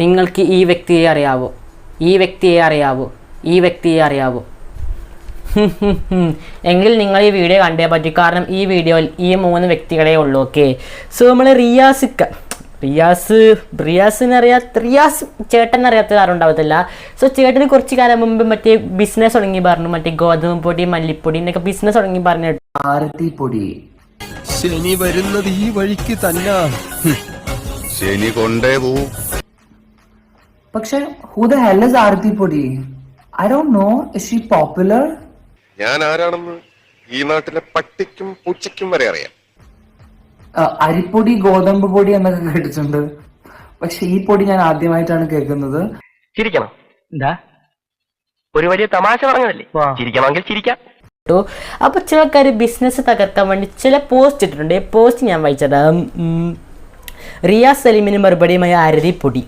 നിങ്ങൾക്ക് ഈ വ്യക്തിയെ അറിയാവോ? ഈ വ്യക്തിയെ അറിയാവോ? ഈ വ്യക്തിയെ അറിയാവോ? എങ്കിൽ നിങ്ങൾ ഈ വീഡിയോ കണ്ടേ പറ്റൂ. കാരണം ഈ വീഡിയോയിൽ ഈ 3 വ്യക്തികളെ ഉള്ളൂ. ഓക്കെ, സോ നമ്മൾ റിയാസ് ചേട്ടൻ അറിയാത്ത ആരും ഉണ്ടാവത്തില്ല. സോ ചേട്ടന് കുറച്ച് കാലം മുമ്പ് മറ്റേ ബിസിനസ് തുടങ്ങി പറഞ്ഞു, മറ്റേ ഗോതമ്പ് പൊടി, മല്ലിപ്പൊടി എന്നൊക്കെ ബിസിനസ് തുടങ്ങി പറഞ്ഞു. ആരത്തിപ്പൊടി ശനി വരുന്നത് ഈ വഴിക്ക് തന്നെ, ശനി കൊണ്ടേ പോവും. പക്ഷെ who the hell is ആരത്തിപ്പൊടി? I don't know. Is she popular? ഞാൻ ആരാണെന്ന് ഈ നാട്ടിലെ പട്ടിക്കും പൂച്ചയ്ക്കും വരെ അറിയാം. അരിപ്പൊടി, ഗോതമ്പ് പൊടി എന്നൊക്കെ കേട്ടിട്ടുണ്ട്. പക്ഷെ ഈ പൊടി ഞാൻ ആദ്യമായിട്ടാണ് കേൾക്കുന്നത്. ചിരിക്കണം. എന്താ ഒരു വലിയ തമാശ പറഞ്ഞതല്ലേ? ചിരിക്കണമെങ്കിൽ ചിരിക്കാം. അപ്പൊ ചില ആൾക്കാർ ബിസിനസ് തകർക്കാൻ വേണ്ടി ചില പോസ്റ്റ് ഇട്ടിട്ടുണ്ട്. പോസ്റ്റ് ഞാൻ വായിച്ചത് റിയാസ് സലീമിന് മറുപടിയുമായി അരതിപ്പൊടി.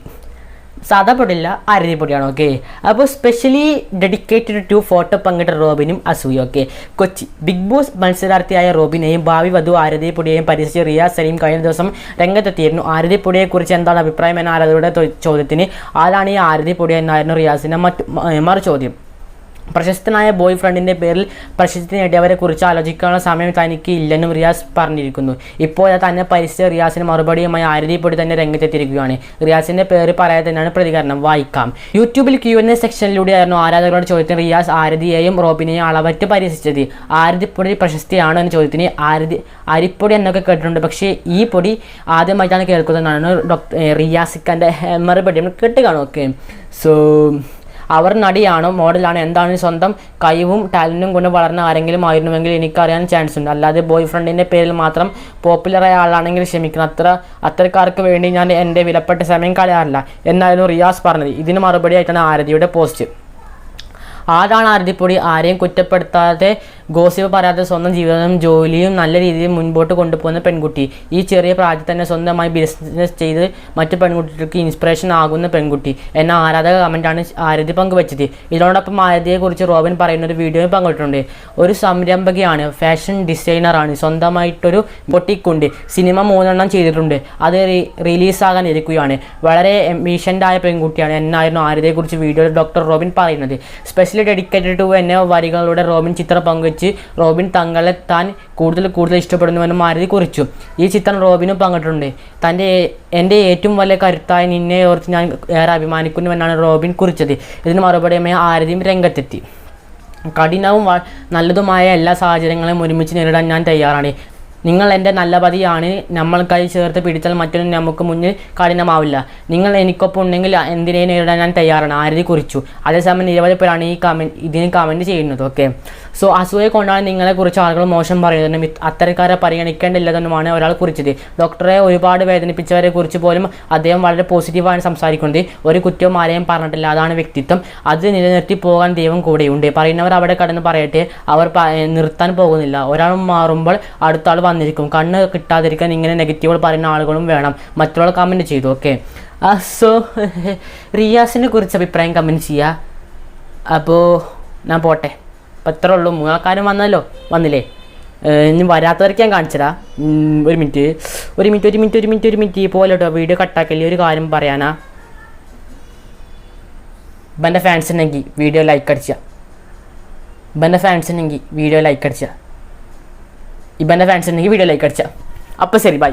സാധാ പൊടിയില്ല, അരതിപ്പൊടിയാണ്. ഓക്കെ, അപ്പോൾ സ്പെഷ്യലി ഡെഡിക്കേറ്റഡ് ടു ഫോട്ടോ പങ്കിട്ട റോബിനും അസൂയ. ഓക്കെ, കൊച്ചി ബിഗ് ബോസ് മത്സരാർത്ഥിയായ റോബിനെയും ഭാവി വധു ആരതിപ്പൊടിയെയും പരിഹസിച്ച് റിയാസ് സലീം കഴിഞ്ഞ ദിവസം രംഗത്തെത്തിയിരുന്നു. ആരതിപ്പൊടിയെക്കുറിച്ച് എന്താണ് അഭിപ്രായം എന്ന ആരാധകരുടെ ചോദ്യത്തിന് ആരാണ് ഈ ആരതിപ്പൊടി എന്നായിരുന്നു റിയാസിൻ്റെ മറു ചോദ്യം. പ്രശസ്തനായ ബോയ് ഫ്രണ്ടിൻ്റെ പേരിൽ പ്രശസ്തി നേടിയവരെ കുറിച്ച് ആലോചിക്കാനുള്ള സമയം തനിക്ക് ഇല്ലെന്നും റിയാസ് പറഞ്ഞിരിക്കുന്നു. ഇപ്പോൾ തന്നെ പരിസ്ഥിതി റിയാസിന് മറുപടിയുമായി ആരതിപ്പൊടി തന്നെ രംഗത്തെത്തിയിരിക്കുകയാണ്. റിയാസിൻ്റെ പേര് പറയാതെ തന്നെയാണ് പ്രതികരണം. വായിക്കാം. യൂട്യൂബിൽ Q&A സെക്ഷനിലൂടെയായിരുന്നു ആരാധകരുടെ ചോദ്യത്തിന് റിയാസ് ആരതിയെയും റോബിനെയും അളവറ്റ് പരിഹസിച്ചത്. ആരതിപ്പൊടി പ്രശസ്തിയാണോ എന്ന ചോദ്യത്തിന് അരിപ്പൊടി എന്നൊക്കെ കേട്ടിട്ടുണ്ട്, പക്ഷേ ഈ പൊടി ആദ്യമായിട്ടാണ് കേൾക്കുന്നതെന്നാണ് റിയാസിക്കൻ്റെ മറുപടി. നമ്മൾ കേട്ട് കാണും. ഓക്കെ, സോ അവർ നടിയാണോ മോഡലാണോ എന്താണ് സ്വന്തം കഴിവും ടാലൻറ്റും കൊണ്ട് വളർന്ന ആരെങ്കിലും ആയിരുന്നുവെങ്കിൽ എനിക്കറിയാൻ ചാൻസ് ഉണ്ട്. അല്ലാതെ ബോയ് ഫ്രണ്ടിൻ്റെ പേരിൽ മാത്രം പോപ്പുലറായ ആളാണെങ്കിൽ ക്ഷമിക്കണം. അത്തരക്കാർക്ക് വേണ്ടി ഞാൻ എൻ്റെ വിലപ്പെട്ട സമയം കളയാറില്ല എന്നായിരുന്നു റിയാസ് പറഞ്ഞത്. ഇതിന് മറുപടിയായിട്ടാണ് ആരതിയുടെ പോസ്റ്റ്. ആരാണ് ആരതിപ്പൊടി? ആരെയും കുറ്റപ്പെടുത്താതെ, ഗോസിപ്പ് പറയാതെ സ്വന്തം ജീവിതവും ജോലിയും നല്ല രീതിയിൽ മുൻപോട്ട് കൊണ്ടുപോകുന്ന പെൺകുട്ടി. ഈ ചെറിയ പ്രായത്തിൽ തന്നെ സ്വന്തമായി ബിസിനസ് ചെയ്ത് മറ്റു പെൺകുട്ടികൾക്ക് ഇൻസ്പിറേഷൻ ആകുന്ന പെൺകുട്ടി എന്ന ആരാധക കമൻറ്റാണ് ആരതി പങ്കുവച്ചത്. ഇതിനോടൊപ്പം ആരതിയെക്കുറിച്ച് റോബിൻ പറയുന്ന ഒരു വീഡിയോയും പങ്കിട്ടുണ്ട്. ഒരു സംരംഭകയാണ്, ഫാഷൻ ഡിസൈനറാണ്, സ്വന്തമായിട്ടൊരു ബൊട്ടിക്കുണ്ട്, സിനിമ 3 ചെയ്തിട്ടുണ്ട്, അത് റിലീസാകാൻ ഇരിക്കുകയാണ്, വളരെ എംബിഷൻ്റായ പെൺകുട്ടിയാണ് എന്നായിരുന്നു ആരതിയെക്കുറിച്ച് വീഡിയോയിൽ ഡോക്ടർ റോബിൻ പറയുന്നത്. സ്പെഷ്യലി ഡെഡിക്കേറ്റഡ് ടു എന്ന വരികളിലൂടെ റോബിൻ ചിത്രം പങ്കുവച്ച് റോബിൻ തങ്ങളെ താൻ കൂടുതൽ ഇഷ്ടപ്പെടുന്നുവെന്നും ആരതി കുറിച്ചു. ഈ ചിത്രം റോബിനും പങ്കിട്ടുണ്ട്. എൻ്റെ ഏറ്റവും വലിയ കരുത്തായി നിന്നെ ഓർത്ത് ഞാൻ ഏറെ അഭിമാനിക്കുന്നുവെന്നാണ് റോബിൻ കുറിച്ചത്. ഇതിന് മറുപടിയുമായി ആരതിയും രംഗത്തെത്തി. കഠിനവും നല്ലതുമായ എല്ലാ സാഹചര്യങ്ങളെയും ഒരുമിച്ച് നേരിടാൻ ഞാൻ തയ്യാറാണ്. നിങ്ങൾ എൻ്റെ നല്ല പതിയാണ്. നമ്മൾക്കായി ചേർത്ത് പിടിച്ചാൽ മറ്റൊന്നും നമുക്ക് മുന്നിൽ കഠിനമാവില്ല. നിങ്ങൾ എനിക്കൊപ്പം ഉണ്ടെങ്കിൽ എന്തിനേയും നേരിടാൻ ഞാൻ തയ്യാറാണ്, ആരതി കുറിച്ചു. അതേസമയം നിരവധി പേരാണ് ഇതിന് കമൻറ്റ് ചെയ്യുന്നത്. ഓക്കെ, സോ അസൂയെ കൊണ്ടാണ് നിങ്ങളെക്കുറിച്ച് ആളുകൾ മോശം പറയുന്നതെന്നും അത്തരക്കാരെ പരിഗണിക്കേണ്ടില്ലെന്നുമാണ് ഒരാൾ കുറിച്ചത്. ഡോക്ടറെ ഒരുപാട് വേദനിപ്പിച്ചവരെ കുറിച്ച് പോലും അദ്ദേഹം വളരെ പോസിറ്റീവാണ് സംസാരിക്കുന്നത്. ഒരു കുറ്റവും ആരെയും പറഞ്ഞിട്ടില്ല, അതാണ് വ്യക്തിത്വം. അത് നിലനിർത്തി പോകാൻ ദൈവം കൂടെയുണ്ട്. പറയുന്നവർ അവിടെ കടന്ന് പറയട്ടെ, അവർ നിർത്താൻ പോകുന്നില്ല. ഒരാൾ മാറുമ്പോൾ അടുത്ത ആൾ വന്നിരിക്കും. കണ്ണ് കിട്ടാതിരിക്കാൻ ഇങ്ങനെ നെഗറ്റീവുകൾ പറയുന്ന ആളുകളും വേണം. മറ്റുള്ള കമൻറ്റ് ചെയ്തു. ഓക്കെ, സോ റിയാസിനെ കുറിച്ച് അഭിപ്രായം കമൻറ്റ് ചെയ്യുക. അപ്പോൾ ഞാൻ പോട്ടെ. അപ്പം അത്രേ ഉള്ളൂ. 3 ആൾക്കാരും വന്നില്ലേ? ഇനി വരാത്തവർക്ക് ഞാൻ കാണിച്ചതാ. ഒരു മിനിറ്റ് പോലെ കേട്ടോ, വീഡിയോ കട്ടാക്കല്ലേ. ഒരു കാര്യം പറയാനാ, ഇവൻ്റെ ഫാൻസ് ഉണ്ടെങ്കിൽ വീഡിയോ ലൈക്ക് അടിച്ച. ഇവൻ്റെ ഫാൻസ് ഉണ്ടെങ്കിൽ വീഡിയോ ലൈക്ക് അടിച്ച. അപ്പോൾ ശരി, ബൈ.